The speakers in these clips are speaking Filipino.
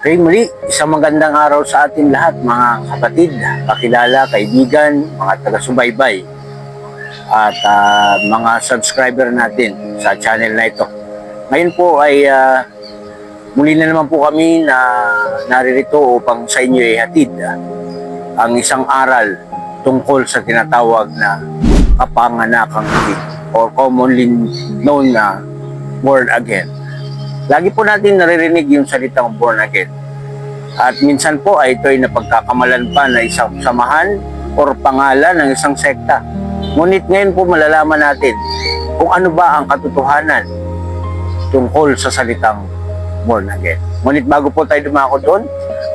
Okay, muli, isang magandang araw sa ating lahat mga kapatid, kakilala, kaibigan, mga taga-subaybay at mga subscriber natin sa channel na ito. Ngayon po ay muli na naman po kami na naririto upang sa inyo ihatid ang isang aral tungkol sa tinatawag na kapanganakang muli or commonly known na born again. Lagi po natin naririnig yung salitang born again. At minsan po ay ito ay napagkakamalan pa na isang samahan o pangalan ng isang sekta. Ngunit ngayon po malalaman natin kung ano ba ang katotohanan tungkol sa salitang born again. Ngunit bago po tayo dumako doon,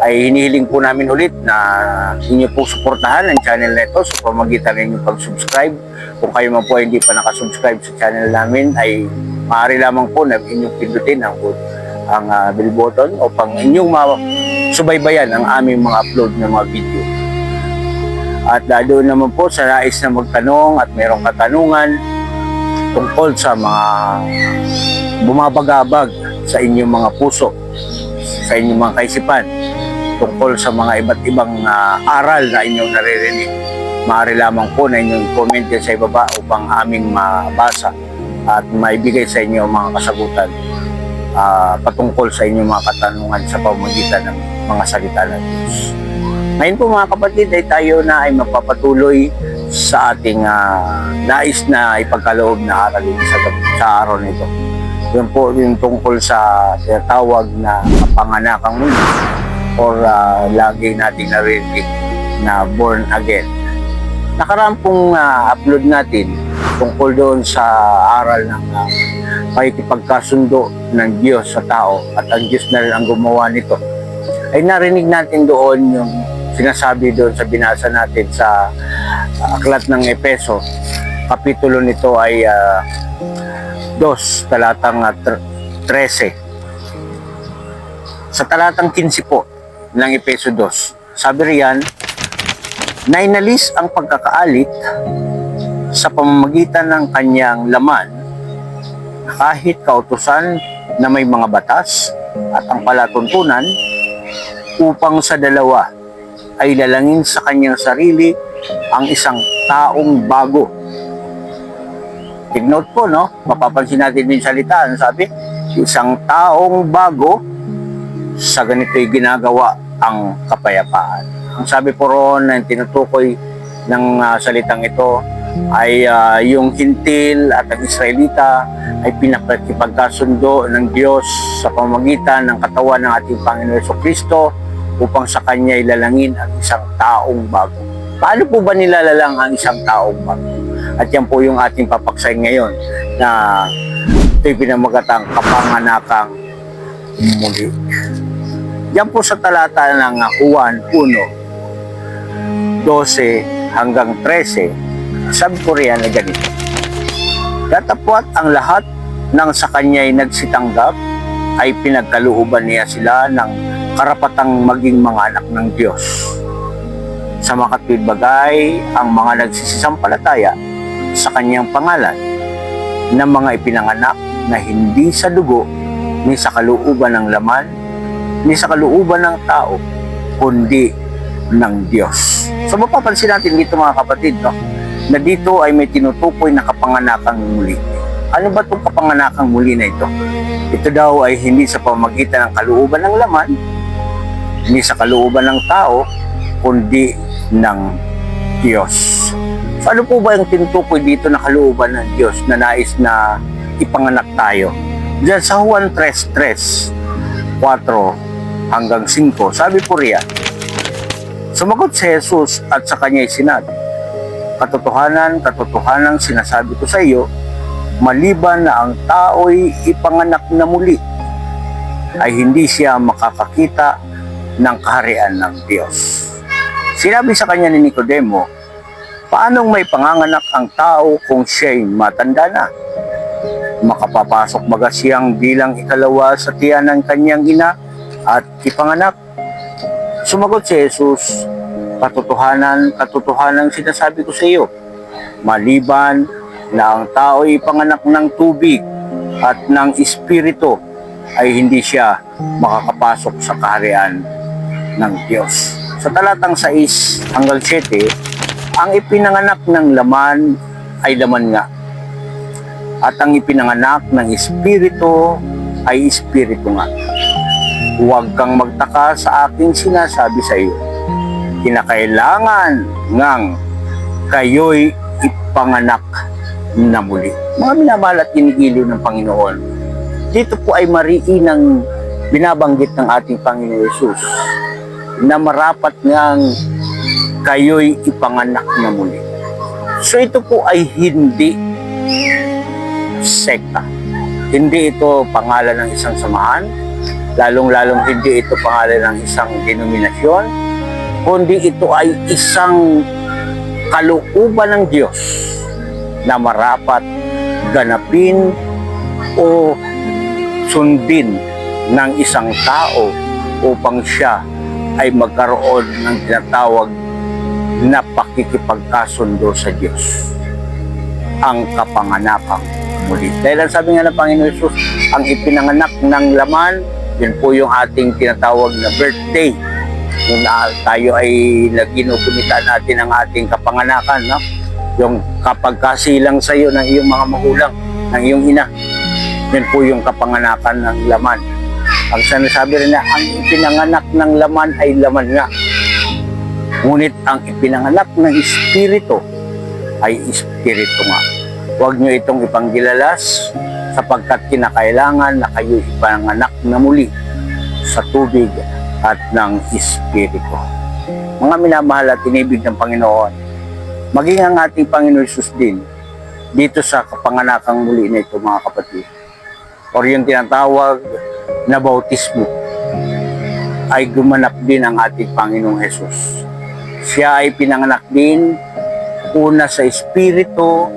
ay hinihiling po namin ulit na inyo po suportahan ang channel na ito sa pamamagitan ng inyong pag-subscribe. Kung kayo man po ay hindi pa nakasubscribe sa channel namin, ay maaari lamang po na inyong pindutin ang bell button upang inyong subaybayan ang aming mga upload ng mga video. At doon naman po sa nais na magtanong at mayroong katanungan tungkol sa mga bumabagabag sa inyong mga puso, sa inyong mga kaisipan, tungkol sa mga iba't ibang aral na inyong naririnig, maaari lamang po na inyong comment yan sa ibaba upang aming mabasa at maibigay sa inyo mga kasagutan patungkol sa inyong mga katanungan sa pamamagitan ng mga salita ng Diyos. Ngayon po mga kapatid ay tayo na ay magpapatuloy sa ating nais na ipagkaloob na aral sa araw nito. Yun po yung tungkol sa tinatawag na kapanganakang muli or lagi natin narinig na born again. Nakaraan pong upload natin tungkol doon sa aral ng pakikipagkasundo ng Diyos sa tao at ang Diyos na rin ang gumawa nito. Ay narinig natin doon yung sinasabi doon sa binasa natin sa aklat ng Epeso. Kapitulo nito ay 2, talatang 13. Sa talatang 15 po ng Epeso 2, sabi riyan, na inalis ang pagkakaalit sa pamamagitan ng kanyang laman kahit kautusan na may mga batas at ang palatuntunan upang sa dalawa ay lalangin sa kanyang sarili ang isang taong bago. Tignote po, no? Mapapansin natin din salita. Ano sabi? Isang taong bago sa ganito'y ginagawa ang kapayapaan. Ang sabi po roon na tinutukoy ng salitang ito ay yung Hintil at ang Israelita ay pinakipagkasundo ng Diyos sa pamamagitan ng katawan ng ating Panginoon Jesucristo upang sa Kanya ilalangin ang isang taong bago. Paano po ba nilalalang ang isang taong bago? At yan po yung ating papaksayin ngayon na ito'y pinamagatang kapanganakang muli. Yan po sa talata ng Juan 1:12 hanggang 13, sabi po riyan na ganito. Datapwat ang lahat ng sa kanya'y nagsitanggap ay pinagkalooban niya sila ng karapatang maging mga anak ng Diyos. Sa makatwid bagay ang mga nagsisisampalataya sa kanyang pangalan ng mga ipinanganak na hindi sa dugo, ni sa kalooban ng laman, ni sa kalooban ng tao, kundi ng Diyos. So mapapansin natin dito mga kapatid, no, na dito ay may tinutukoy na kapanganakang muli. Ano ba itong kapanganakang muli na ito? Ito daw ay hindi sa pamamagitan ng kalooban ng laman, hindi sa kalooban ng tao, kundi ng Diyos. So ano po ba yung tinutukoy dito na kalooban ng Diyos na nais na ipanganak tayo? Diyan sa Juan 3:4 hanggang 5, sabi po riyan, sumagot si Jesus at sa kanya'y sinabi, katotohanan, katotohanan sinasabi ko sa iyo, maliban na ang tao'y ipanganak na muli, ay hindi siya makakakita ng kaharian ng Diyos. Sinabi sa kanya ni Nicodemo, paanong may panganganak ang tao kung siya'y matanda na? Makapapasok baga siyang bilang ikalawa sa tiyan ng kanyang ina at ipanganak? Sumagot si Jesus, katotohanan, katotohanan sinasabi ko sa iyo, maliban na ang tao ay ipanganak ng tubig at ng espiritu, ay hindi siya makakapasok sa kaharian ng Diyos. Sa talatang 6 hanggang 7, ang ipinanganak ng laman ay laman nga. At ang ipinanganak ng Espiritu ay Espiritu nga. Huwag kang magtaka sa aking sinasabi sa iyo. Kinakailangan ngang kayo'y ipanganak na muli. Mga minamahal at ginigiliw ng Panginoon, dito po ay mariinang binabanggit ng ating Panginoon Yesus na marapat ngang kayo'y ipanganak na muli. So ito po ay hindi sekta. Hindi ito pangalan ng isang samahan, lalong-lalong hindi ito pangalan ng isang denominasyon, kundi ito ay isang kalooban ng Diyos na marapat ganapin o sundin ng isang tao upang siya ay magkaroon ng tinatawag na pakikipagkasundo sa Diyos, ang kapanganakang muli. Dahil ang sabi nga ng Panginoon Jesus, ang ipinanganak ng laman, yun po yung ating tinatawag na birthday. Nung tayo ay naginugunita natin ang ating kapanganakan, no? Yung kapag kasilang sa iyo ng iyong mga magulang, ng iyong ina, yun po yung kapanganakan ng laman. Ang sinasabi rin na ang ipinanganak ng laman ay laman nga. Ngunit ang ipinanganak ng Espiritu ay Espiritu nga. Huwag nyo itong ipanggilalas sapagkat kinakailangan na kayo ipanganak na muli sa tubig at ng Espiritu. Mga minamahal at inibig ng Panginoon, maging ang ating Panginoon Jesus din dito sa kapanganakang muli na ito, mga kapatid, o yung tinatawag na bautismo, ay gumanap din ang ating Panginoong Jesus. Siya ay pinanganak din una sa Espiritu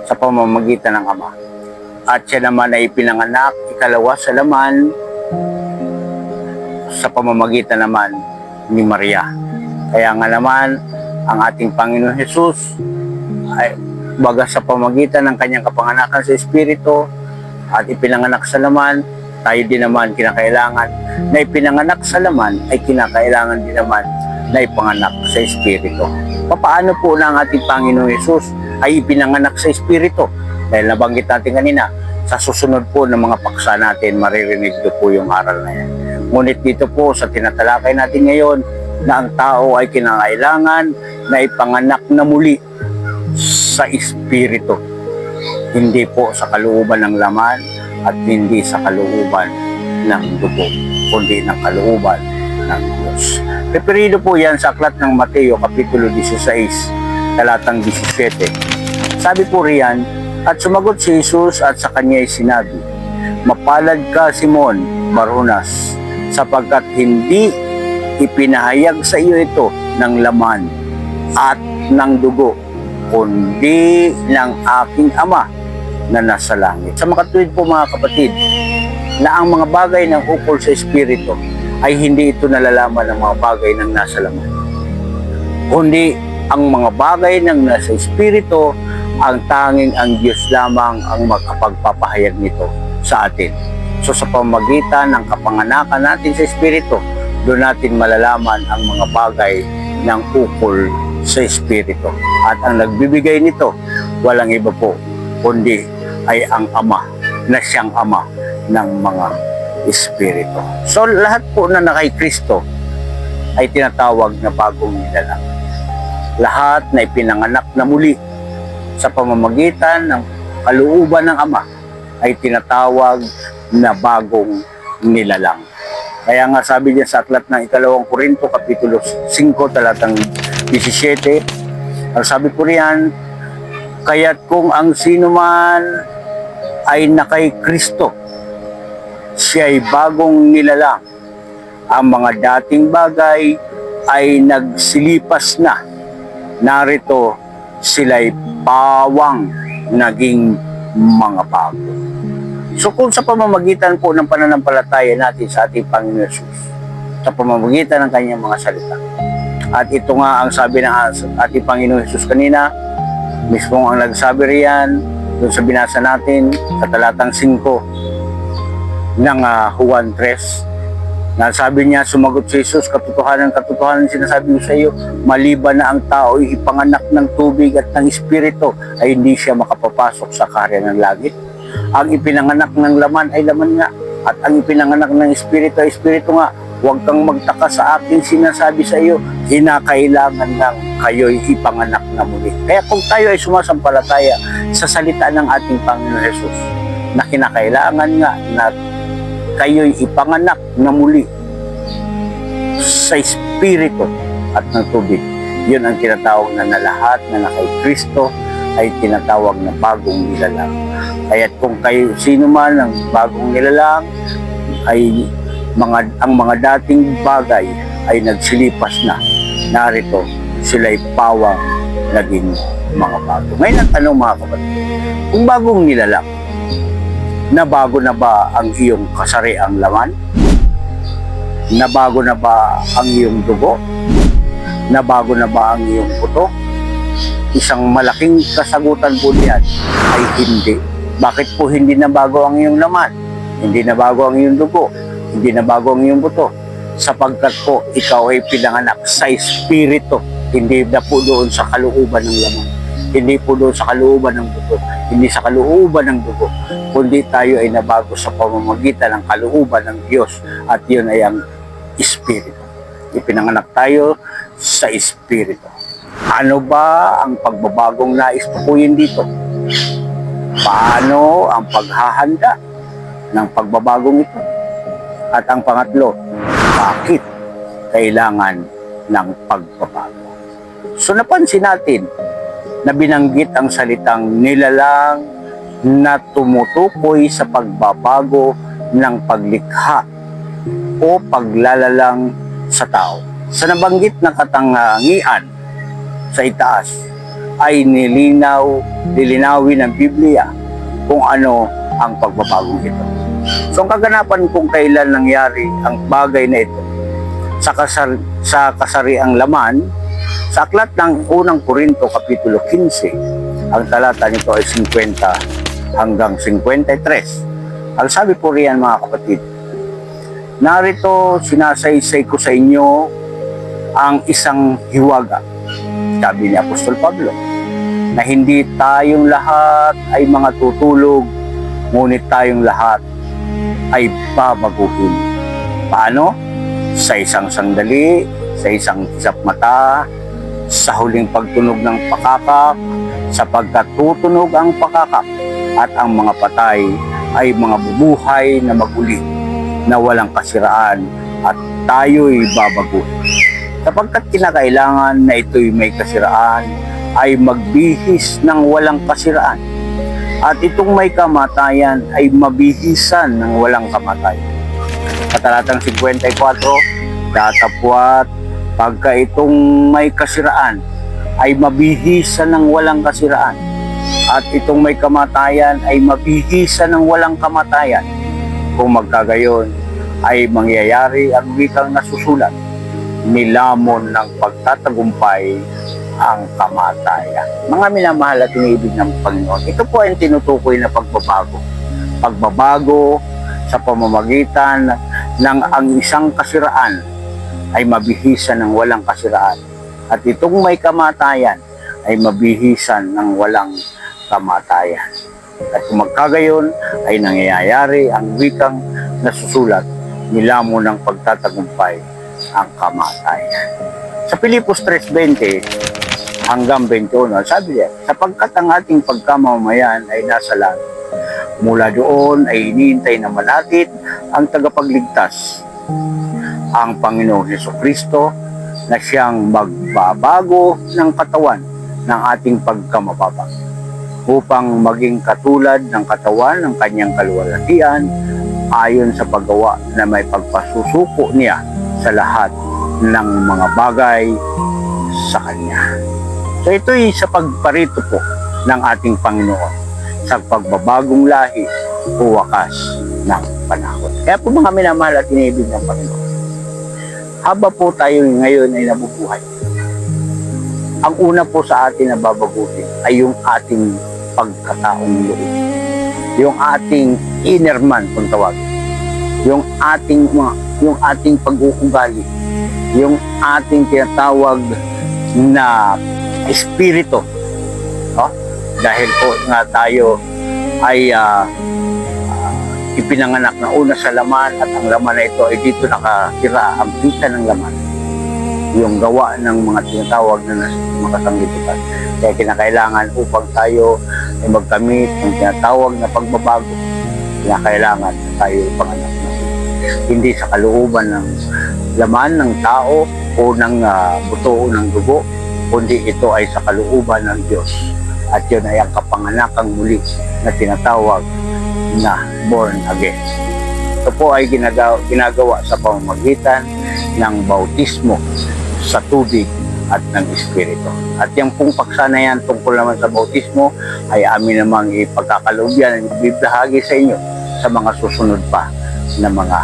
sa pamamagitan ng Ama. At siya naman ay pinanganak ikalawa sa laman sa pamamagitan naman ni Maria. Kaya nga naman, ang ating Panginoon Jesus ay baga sa pamamagitan ng kanyang kapanganakan sa Espiritu at ipinanganak sa laman, tayo din naman kinakailangan na ipinanganak sa laman ay kinakailangan din naman na ipanganak sa Espiritu. Paano po na ang ating Panginoon Jesus ay ipinanganak sa Espiritu? Dahil nabanggit natin kanina, sa susunod po ng mga paksa natin, maririnig do po yung aral na yan. Ngunit dito po sa tinatalakay natin ngayon, na ang tao ay kinakailangan na ipanganak na muli sa Espiritu. Hindi po sa kalooban ng laman at hindi sa kalooban ng dugo, kundi ng kalooban ng Diyos. Referido po yan sa aklat ng Mateo, Kapitulo 16, talatang 17. Sabi po riyan, at sumagot si Jesus at sa kanya'y sinabi, mapalad ka, Simon Barjonas, sapagkat hindi ipinahayag sa iyo ito ng laman at ng dugo, kundi ng aking Ama na nasa langit. Sa makatuwid po, mga kapatid, na ang mga bagay ng ukol sa Espiritu ay hindi ito nalalaman ng mga bagay ng nasa laman, kundi ang mga bagay ng nasa Espiritu, ang tanging ang Diyos lamang ang makapagpapahayag nito sa atin. So sa pamamagitan ng kapanganakan natin sa Espiritu, doon natin malalaman ang mga bagay ng ukol sa Espiritu. At ang nagbibigay nito, walang iba po, kundi ay ang Ama, na siyang Ama ng mga Espiritu. So lahat po na kay Kristo ay tinatawag na bagong nilalang. Lahat na ipinanganak na muli sa pamamagitan ng kalooban ng Ama ay tinatawag na bagong nilalang. Kaya nga sabi niya sa aklat ng 2 Korinto, Kapitulo 5, talatang 17, ang sabi po riyan, kaya't kung ang sino man ay nakay Kristo, siya ay bagong nilalang. Ang mga dating bagay ay nagsilipas na. Narito sila'y pawang naging mga bago. So kung sa pamamagitan po ng pananampalataya natin sa ating Panginoon Jesus, sa pamamagitan ng kanyang mga salita, at ito nga ang sabi ng ating Panginoon Jesus kanina, mismo ang nagsabi riyan, doon sa binasa natin, sa talatang 5, ng Juan 3 na sabi niya, sumagot si Jesus, katotohanan sinasabi ko sa iyo, maliban na ang tao ay ipanganak ng tubig at ng espiritu, ay hindi siya makapapasok sa kaharian ng langit. Ang ipinanganak ng laman ay laman nga, at ang ipinanganak ng espiritu ay espiritu nga. Huwag kang magtaka sa aking sinasabi sa iyo, kinakailangan lang kayo'y ipanganak na muli. Kaya kung tayo ay sumasampalataya sa salita ng ating Panginoon Jesus, na kinakailangan nga na kayo'y ipanganak na muli sa espiritu at ng tubig. Yun ang tinatawag na lahat na kay Kristo ay tinatawag na bagong nilalang. Kaya kung kayo sino man ang bagong nilalang, ay ang mga dating bagay ay nagsilipas na. Narito, sila'y pawang naging mga bago. Ngayon ang tanong mga kapatid, kung bagong nilalang, nabago na ba ang iyong kasariang laman? Nabago na ba ang iyong dugo? Nabago na ba ang iyong buto? Isang malaking kasagutan po niyan ay hindi. Bakit po hindi nabago ang iyong laman? Hindi nabago ang iyong dugo? Hindi nabago ang iyong buto? Sapagkat po ikaw ay pinanganak sa espiritu, hindi na po doon sa kalooban ng laman. Hindi po doon sa kalooban ng buto, hindi sa kalooban ng dugo, kundi tayo ay nabago sa pamamagitan ng kalooban ng Diyos, at yun ay ang Espiritu. Ipinanganak tayo sa Espiritu. Ano ba ang pagbabagong nais tukuyin dito? Paano ang paghahanda ng pagbabagong ito? At ang pangatlo, bakit kailangan ng pagbabago? So napansin natin na binanggit ang salitang nilalang na tumutukoy sa pagbabago ng paglikha o paglalalang sa tao. Sa nabanggit na katangian sa itaas ay lilinawin ng Biblia kung ano ang pagbabagong ito. So ang kaganapan kung kailan nangyari ang bagay na ito sa kasariang laman, sa aklat ng unang Korinto Kapitulo 15, ang talata nito ay 50 hanggang 53. Ang sabi po riyan mga kapatid, narito sinasaysay ko sa inyo ang isang hiwaga, sabi ni Apostol Pablo, na hindi tayong lahat ay mga tutulog, ngunit tayong lahat ay babaguhin. Paano? Sa isang sandali, sa isang kisap mata, sa huling pagtunog ng pakakak, sapagkat tutunog ang pakakak at ang mga patay ay mga bubuhay na maguli na walang kasiraan, at tayo'y babaguhin. Sapagkat kinakailangan na ito'y may kasiraan ay magbihis ng walang kasiraan, at itong may kamatayan ay mabihisan ng walang kamatayan. Katalatang 54, datapwat pagka itong may kasiraan ay mabihisan ng walang kasiraan, at itong may kamatayan ay mabihisan ng walang kamatayan. Kung magkagayon ay mangyayari ang wikang nasusulat, nilamon ng pagtatagumpay ang kamatayan. Mga minamahal at iniibig ng Panginoon, ito po ay tinutukoy na pagbabago. Pagbabago sa pamamagitan ng ang isang kasiraan ay mabihisan ng walang kasiraan, at itong may kamatayan ay mabihisan ng walang kamatayan. At kung magkagayon ay nangyayari ang wikang nasusulat, nilamon ng pagtatagumpay ang kamatayan. Sa Pilipos 3:20 hanggang 21, sabi niya, sapagkat ang ating pagkamamayan ay nasa langit, mula doon ay hinihintay na malapit ang tagapagligtas, ang Panginoong Jesucristo, na siyang magbabago ng katawan ng ating pagkamababa, upang maging katulad ng katawan ng kanyang kaluwalhatian, ayon sa paggawa na may pagpasusuko niya sa lahat ng mga bagay sa kanya. So ito'y sa pagparito po ng ating Panginoon sa pagbabagong lahi o wakas ng panahon. Kaya po mga minamahal at iniibig ng Panginoon, haba po tayo ngayon ay nabubuhay, ang una po sa atin na babaguhin ay yung ating pagkataong loob, yung ating inner man kung tawagin. yung ating pag-uugali, yung ating tinatawag na espiritu. No? Dahil po nga tayo ay ipinanganak na una sa laman, at ang laman na ito ay dito nakatira ang pita ng laman, yung gawa ng mga tinatawag na makasanglibutan. Kaya kinakailangan upang tayo ay magkamit ng tinatawag na pagbabago, kinakailangan tayo ipanganak na hindi sa kalooban ng laman ng tao o ng buto o ng dugo, kundi ito ay sa kalooban ng Diyos. At yun ay ang kapanganakang muli na tinatawag na born again. Ito po ay ginagawa sa pamamagitan ng bautismo sa tubig at ng Espiritu. At yung pong paksanayan tungkol naman sa bautismo ay amin namang ipagkakaloob yan at ibibahagi sa inyo sa mga susunod pa na mga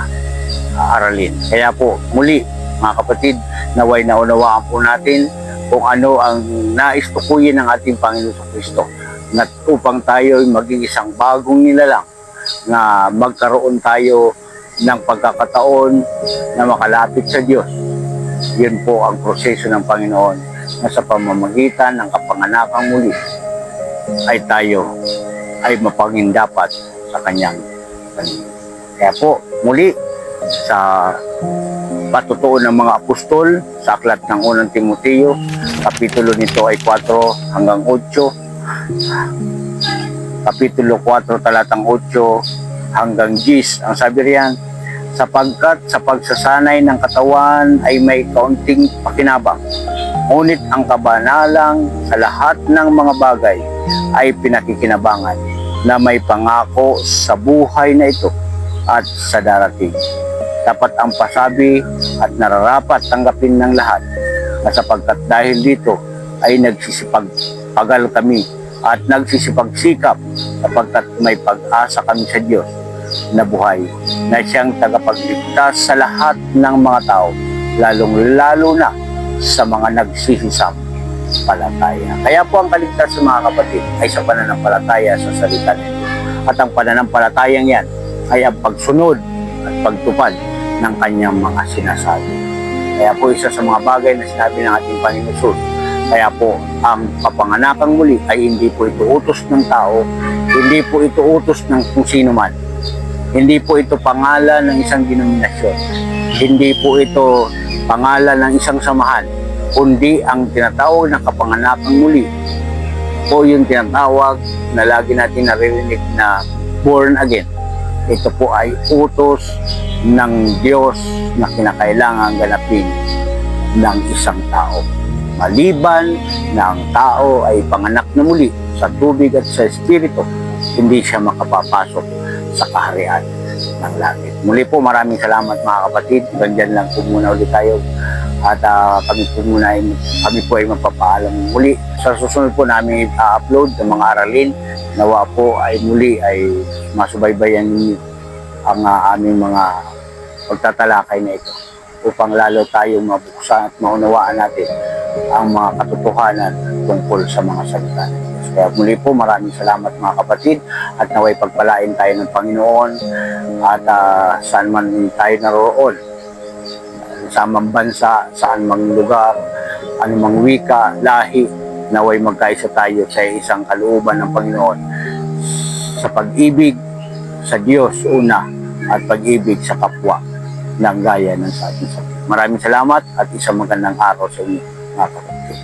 aralin. Kaya po muli mga kapatid, naway naunawaan po natin kung ano ang nais tukuyin ng ating Panginoon Kristo, na upang tayo ay maging isang bagong nilalang, na magkaroon tayo ng pagkakataon na makalapit sa Diyos. Yun po ang proseso ng Panginoon, na sa pamamagitan ng kapanganakang muli ay tayo ay mapangindapat sa Kanyang Panginoon. Kaya po muli sa patutuo ng mga apostol sa aklat ng unang Timoteo, kapitulo nito ay 4 hanggang 8, kapitulo 4 talatang 8 hanggang 10. Ang sabi riyan, sapagkat sa pagsasanay ng katawan ay may kaunting pakinabang, ngunit ang kabanalang sa lahat ng mga bagay ay pinakikinabangan, na may pangako sa buhay na ito at sa darating. Dapat ang pasabi at nararapat tanggapin ng lahat, na sapagkat dahil dito ay nagsisipagpagal kami at nagsisipagsikap, sapagkat may pag-asa kami sa Diyos na buhay, na siyang tagapagligtas sa lahat ng mga tao, lalong-lalo na sa mga nagsisisampalataya. Kaya po ang kaligtasan mga kapatid ay sa pananampalataya sa salita nito. At ang pananampalatayang yan ay ang pagsunod at pagtupad ng kanyang mga sinasabi. Kaya po isa sa mga bagay na sinabi ng ating Panginoon Jesus, kaya po ang kapanganakang muli ay hindi po ito utos ng tao, hindi po ito utos ng kung sino man, hindi po ito pangalan ng isang denominasyon, hindi po ito pangalan ng isang samahan, kundi ang tinatawag na kapanganakang muli o yung tinatawag na lagi natin naririnig na born again. Ito po ay utos ng Diyos na kinakailangan ganapin ng isang tao. Maliban na ang tao ay panganak na muli sa tubig at sa Espiritu, hindi siya makapapasok sa kaharian ng langit. Muli po, maraming salamat mga kapatid. Ganyan lang po muna ulit tayo. At kami po ay magpapaalam muli. Sa susunod po namin i-upload ng mga aralin. Nawa po ay muli ay masubaybayan ninyo ang aming mga pagtatalakay na ito, upang lalo tayong mabuksan at maunawaan natin ang mga katotohanan tungkol sa mga salita ng Diyos. Kaya muli po, maraming salamat mga kapatid, at naway pagpalain tayo ng Panginoon, at saan man tayo naroon, sa amang bansa, saan mang lugar, anumang wika, lahi, naway magkaisa tayo sa isang kalooban ng Panginoon, sa pag-ibig sa Diyos una, at pag-ibig sa kapwa ng gaya ng sa ating sarili. Maraming salamat at isang magandang araw sa inyo mga kapatid.